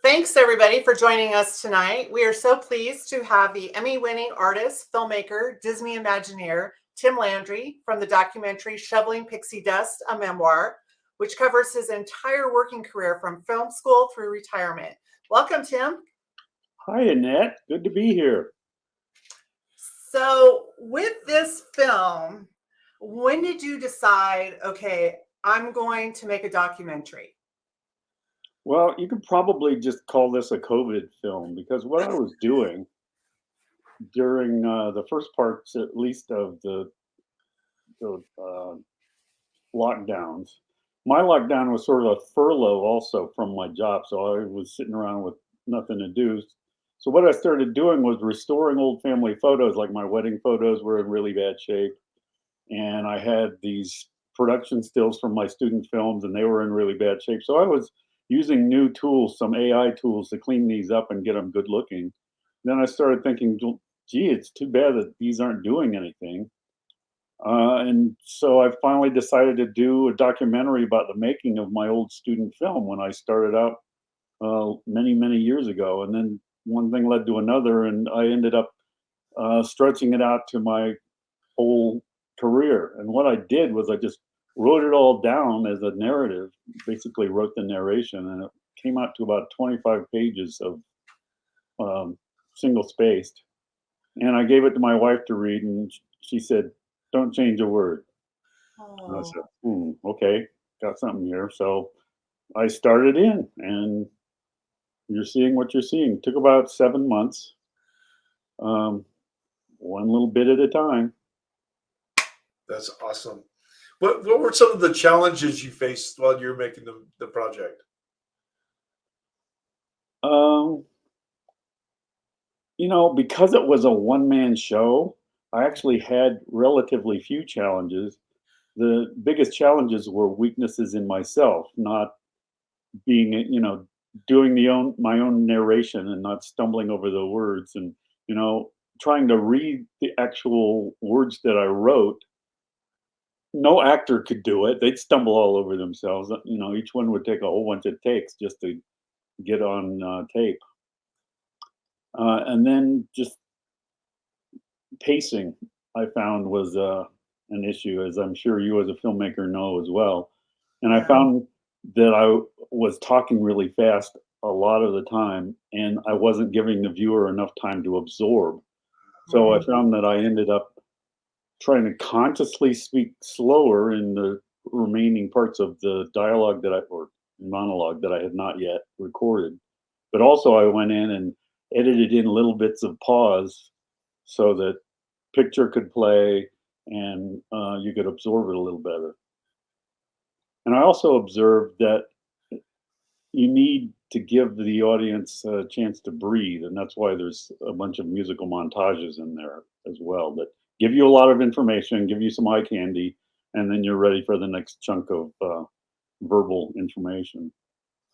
Thanks, everybody, for joining us tonight. We are so pleased to have the Emmy winning artist, filmmaker, Disney Imagineer, Tim Landry, from the documentary Shoveling Pixie Dust, a memoir, which covers his entire working career from film school through retirement. Welcome, Tim. Hi, Annette. Good to be here. So, with this film, when did you decide, okay, I'm going to make a documentary? Well, you could probably just call this a COVID film because what I was doing during the first parts, at least of the lockdowns, my lockdown was sort of a furlough also from my job. So I was sitting around with nothing to do. So what I started doing was restoring old family photos, like my wedding photos were in really bad shape. And I had these production stills from my student films, and they were in really bad shape. So I was using new tools, some AI tools, to clean these up and get them good looking. Then I started thinking, gee, it's too bad that these aren't doing anything. And so I finally decided to do a documentary about the making of my old student film when I started out many, many years ago. And then one thing led to another, and I ended up stretching it out to my whole career. And what I did was I just wrote it all down as a narrative, basically wrote the narration, and it came out to about 25 pages of single spaced. And I gave it to my wife to read, and she said, "Don't change a word." And I Oh, said, okay, got something here. So I started in, and you're seeing what you're seeing. It took about 7 months, um, one little bit at a time. That's awesome. What were some of the challenges you faced while you were making the project? Um, because it was a one-man show, I actually had relatively few challenges. The biggest challenges were weaknesses in myself, not being, doing my own narration and not stumbling over the words, and you know, trying to read the actual words that I wrote. No actor could do it. They'd stumble all over themselves. Each one would take a whole bunch of takes just to get on tape. And then just pacing, I found, was an issue, as I'm sure you as a filmmaker know as well. And I yeah. found that I was talking really fast a lot of the time, and I wasn't giving the viewer enough time to absorb. So I Mhm. found that I ended up trying to consciously speak slower in the remaining parts of the dialogue or monologue that I had not yet recorded. But also, I went in and edited in little bits of pause so that picture could play and you could absorb it a little better. And I also observed that you need to give the audience a chance to breathe, and that's why there's a bunch of musical montages in there as well that give you a lot of information, give you some eye candy, and then you're ready for the next chunk of verbal information.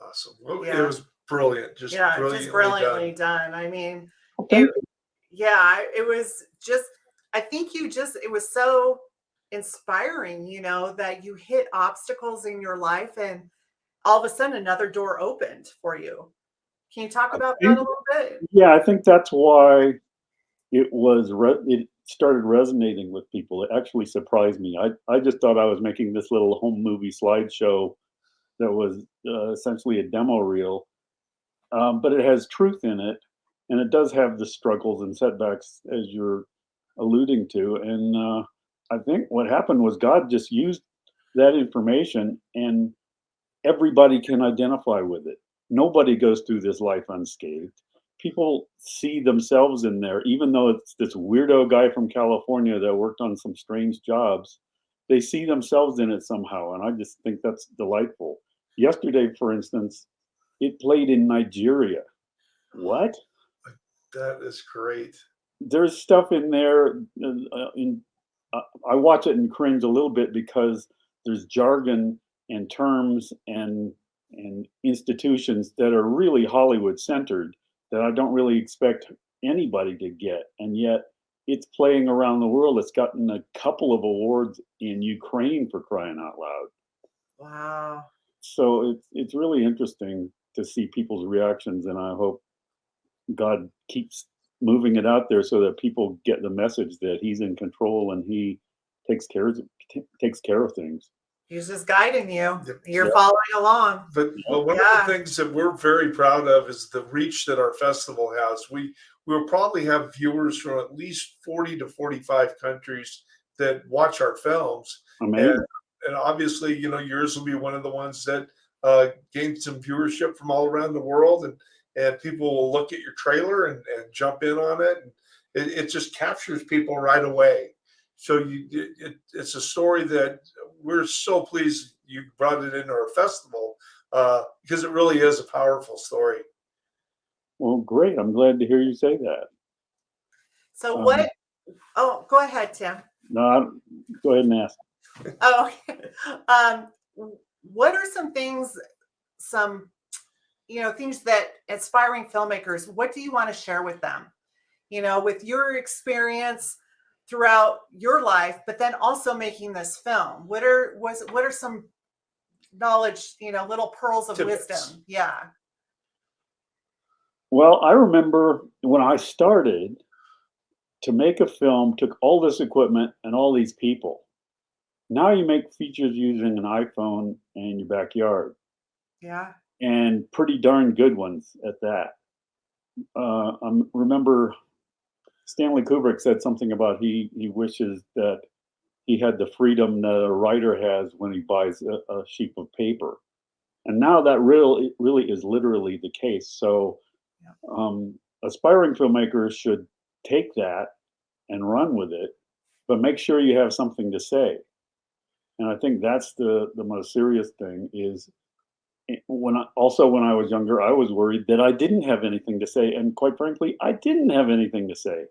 Awesome. Well, it Yeah. was brilliant, just Yeah, just brilliantly brilliantly done. done. I mean, Well, it thank you. yeah, it was just I think it was so inspiring, that you hit obstacles in your life and all of a sudden another door opened for you. Can you talk I about that a think, little bit? yeah, I think that's why it started resonating with people. It actually surprised me. I just thought I was making this little home movie slideshow that was essentially a demo reel, but it has truth in it, and it does have the struggles and setbacks as you're alluding to. And I think what happened was God just used that information, and everybody can identify with it. Nobody goes through this life unscathed. People see themselves in there, even though it's this weirdo guy from California that worked on some strange jobs. They see themselves in it somehow, and I just think that's delightful. Yesterday, for instance, it played in Nigeria. What? That is great. There's stuff in there. In I watch it and cringe a little bit because there's jargon and terms and institutions that are really Hollywood centered that I don't really expect anybody to get, and yet it's playing around the world. It's gotten a couple of awards in Ukraine, for crying out loud. Wow. So it's really interesting to see people's reactions, and I hope God keeps moving it out there so that people get the message that He's in control and He takes care of things. He's just guiding you. Yep. You're Yep. following along. But one of Yeah. the things that we're very proud of is the reach that our festival has. We'll probably have viewers from at least 40 to 45 countries that watch our films. Amazing. And obviously, yours will be one of the ones that gained some viewership from all around the world, and people will look at your trailer and jump in on it. And it just captures people right away. So it's a story that we're so pleased you brought it into our festival because it really is a powerful story. Well, great. I'm glad to hear you say that. So what? Oh, go ahead, Tim. No, go ahead and ask. Oh, what are some things, things that aspiring filmmakers, what do you want to share with them? With your experience throughout your life, but then also making this film, what are some knowledge, little pearls of Tidbits. wisdom? Yeah. Well, I remember when I started to make a film, took all this equipment and all these people. Now you make features using an iPhone in your backyard, Yeah. and pretty darn good ones at that. I remember Stanley Kubrick said something about he wishes that he had the freedom that a writer has when he buys a sheet of paper. And now that really is literally the case. So aspiring filmmakers should take that and run with it, but make sure you have something to say. And I think that's the most serious thing is when I was younger, I was worried that I didn't have anything to say. And quite frankly, I didn't have anything to say.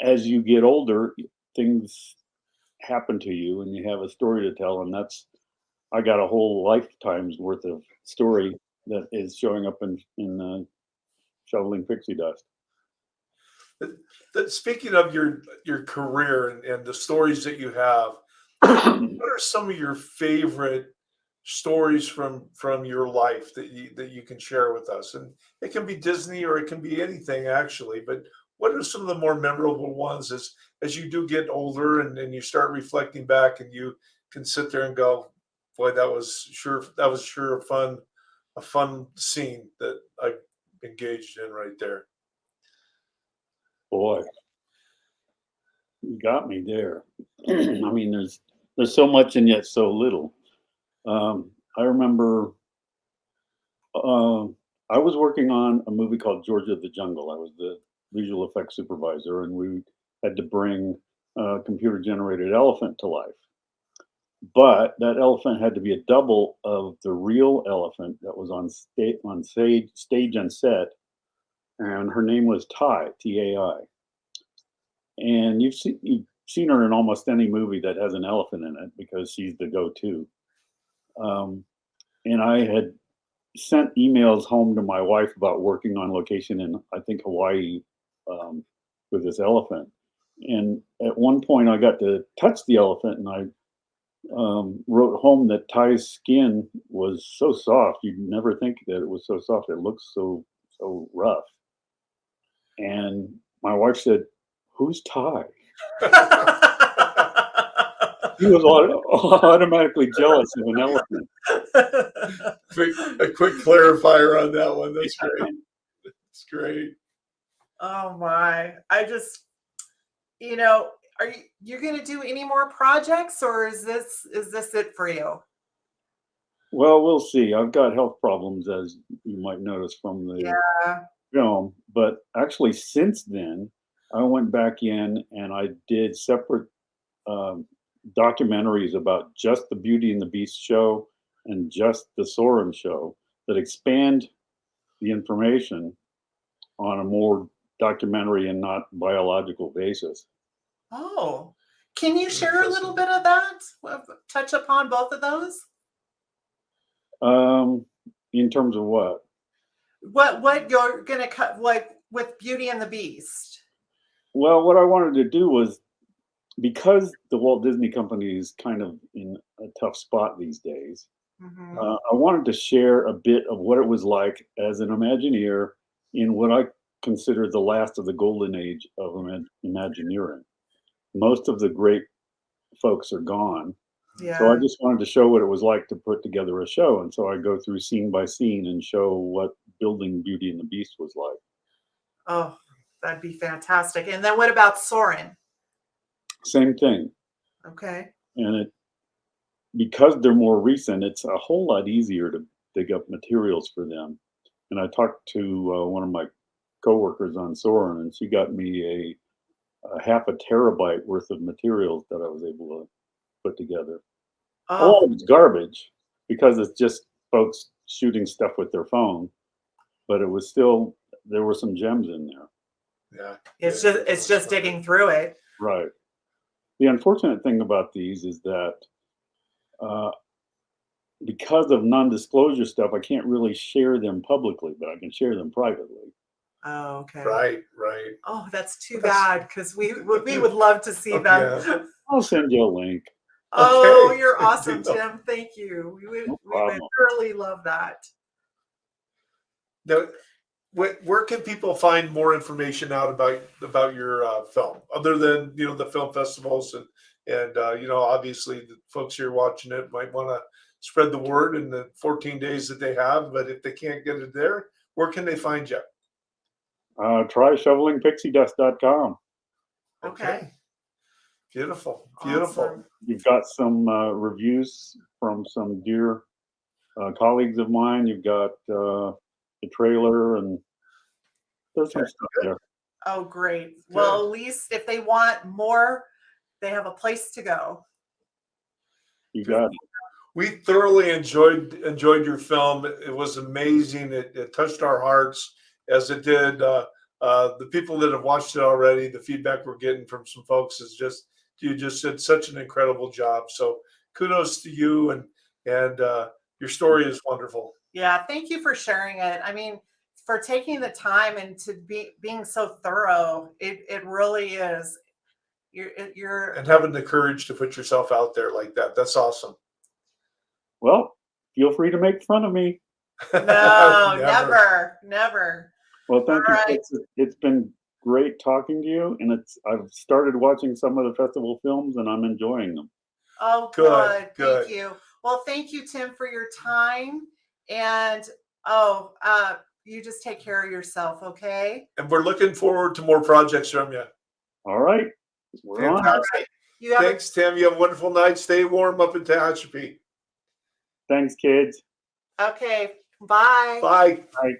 As you get older, things happen to you and you have a story to tell. And I got a whole lifetime's worth of story that is showing up in Shoveling Pixie Dust. Speaking of your career and the stories that you have, what are some of your favorite stories from your life that you can share with us? And it can be Disney or it can be anything actually, but what are some of the more memorable ones as you do get older and you start reflecting back and you can sit there and go, boy, that was sure a fun scene that I engaged in right there. Boy, you got me there. I mean, there's so much and yet so little. I remember I was working on a movie called George of the Jungle. I was the visual effects supervisor, and we had to bring a computer-generated elephant to life. But that elephant had to be a double of the real elephant that was on stage and set, and her name was Tai, T-A-I. And you've seen her in almost any movie that has an elephant in it because she's the go-to. And I had sent emails home to my wife about working on location in, I think, Hawaii with this elephant. And at one point I got to touch the elephant and I wrote home that Ty's skin was so soft. You'd never think that it was so soft. It looks so rough. And my wife said, "Who's Ty?" He was automatically jealous of an elephant. A quick clarifier on that one. That's great. That's great. Oh my! I just, are you going to do any more projects, or is this it for you? Well, we'll see. I've got health problems, as you might notice from the film. But actually, since then, I went back in and I did separate documentaries about just the Beauty and the Beast show and just the Soarin' show that expand the information on a more documentary and not biological basis. Oh, can you share a little bit of that? Touch upon both of those? In terms of what? What you're gonna cut, like with Beauty and the Beast? Well, what I wanted to do was, because the Walt Disney Company is kind of in a tough spot these days, Mhm. I wanted to share a bit of what it was like as an Imagineer in what I consider the last of the golden age of Imagineering. Most of the great folks are gone. So I Yeah. just wanted to show what it was like to put together a show. And so I go through scene by scene and show what building Beauty and the Beast was like. Oh, that'd be fantastic. And then what about Soren? Same thing. Okay. And because they're more recent, it's a whole lot easier to dig up materials for them. And I talked to one of my coworkers on Soren, and she got me a half a terabyte worth of materials that I was able to put together. A lot Oh, of it's garbage because it's just folks shooting stuff with their phone, but it was still, there were some gems in there. Yeah. it's just digging through it. Right. The unfortunate thing about these is that uh, because of non-disclosure stuff, I can't really share them publicly, but I can share them privately. Oh, okay. Right, right. Oh, that's too That's- bad because we would love to see Oh, them. yeah. I'll send you a link. Oh, Okay, you're good awesome, deal. Tim. Thank you. No We would problem. thoroughly love that. Now, where can people find more information out about your film, other than the film festivals and obviously the folks here watching it might want to spread the word in the 14 days that they have, but if they can't get it there, where can they find you? Try shovelingpixiedust.com. Okay. Beautiful, beautiful. Awesome. You've got some reviews from some dear colleagues of mine. You've got the trailer, and there's some Okay, stuff there. Oh, great. Well, at least if they want more, they have a place to go. You got it. We thoroughly enjoyed your film. It was amazing. It touched our hearts as it did the people that have watched it already. The feedback we're getting from some folks is just you just did such an incredible job. So kudos to you, and your story is wonderful. Yeah, thank you for sharing it. I mean, for taking the time and to being so thorough. It really is. You're And having the courage to put yourself out there like that. That's awesome. Well, feel free to make fun of me. no, never. Well, thank All you. right. It's been great talking to you, and I've started watching some of the festival films, and I'm enjoying them. Oh, Good, good. good. Thank you. Well, thank you, Tim, for your time. And you just take care of yourself, okay? And we're looking forward to more projects from you. All right, we're on. Fantastic. You have Thanks, Tim. You have a wonderful night. Stay warm up in Tehachapi. Thanks, kids. okay. Bye. Bye. Bye.